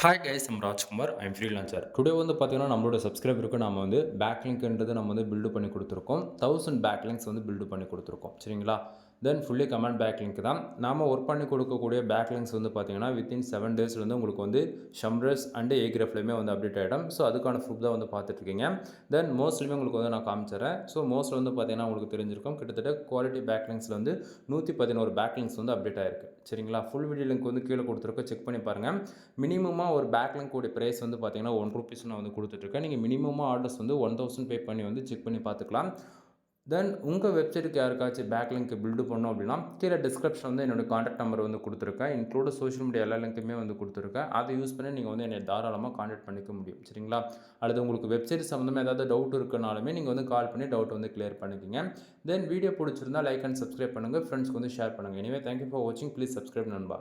Hi guys, I'm Rajkumar. I'm freelancer. Today வந்து பார்த்தீங்கன்னா, நம்மளோட சப்ஸ்கிரைபருக்கு நாம வந்து பேக்லிங்க்ன்றது நம்ம வந்து பில்டு பண்ணி குடுத்துருக்கோம். 1000 பேக்லிங்க்ஸ் வந்து பில்டு பண்ணி குடுத்துருக்கோம். சரிங்களா? தென் ஃபுல்லி கமெண்ட் பேக்லிங்க் தான். நாம ஒர்க் பண்ணி கொடுக்கக்கூடிய பேக்லிங்க்ஸ் வந்து பார்த்தீங்கன்னா, வித்தின் 7 டேஸ்ல வந்து உங்களுக்கு வந்து ஷம்ரஸ் அண்ட் ஏகிராஃப்லயுமே வந்து அப்டேட் ஆயிடும். ஸோ அதுக்கான ப்ரூஃப் தான் வந்து பார்த்துட்டுருக்கீங்க. தென் மோஸ்ட்லியுமே உங்களுக்கு வந்து நான் காமிச்சுறேன். ஸோ மோஸ்ட்ல வந்து பார்த்தீங்கன்னா, உங்களுக்கு தெரிஞ்சிருக்கும். கிட்டத்தட்ட குவாலிட்டி பேக்லிங்க்ஸ்ல வந்து 111 பேக்லிங்க்ஸ் வந்து அப்டேட் ஆயிருக்கு. சரிங்களா? ஃபுல் வீடியோ லிங்க் வந்து கீழ குடுத்துருக்கேன். செக் பண்ணி பாருங்க. மினிமமா ஒரு பேக்லிங்க் கூடிய பிரைஸ் வந்து பார்த்தீங்கன்னா, ₹1 நான் வந்து குடுத்துட்டுருக்கேன். நீங்க மினிமமா ஆர்டர்ஸ் வந்து 1000 பே பண்ணி வந்து செக் பண்ணி பார்த்துக்கலாம். தென் உங்க வெப்சைட்க்கு யாருக்காச்சும் பேக்லிங்க் பில்ட் பண்ணணும் அப்படின்னா, கீழ டிஸ்கிரிப்ஷன் வந்து என்னோட கான்டாக்ட் நம்பர் வந்து குடுத்துருக்கேன். இன்க்ளூட் சோசியல் மீடியா எல்லா லிங்க்குமே வந்து குடுத்துருக்கேன். அத யூஸ் பண்ணி நீங்க வந்து என்னைய தாராளமா கான்டாக்ட் பண்ணிக்க முடியும். சரிங்களா? அல்லது உங்களுக்கு வெப்சைட் சம்மந்தமா ஏதாவது டவுட் இருக்குனாலுமே நீங்க வந்து கால் பண்ணி டவுட் வந்து கிளியர் பண்ணிக்கங்க. தென் வீடியோ புடிச்சிருந்தா லைக் அண்ட் சப்ஸ்கிரைப் பண்ணுங்க. ஃபிரெண்ட்ஸ்க்கு வந்து ஷேர் பண்ணுங்க. எனிவே தேங்க் யூ ஃபார் வாட்சிங். ப்ளீஸ் சப்ஸ்கிரைப் நண்பா.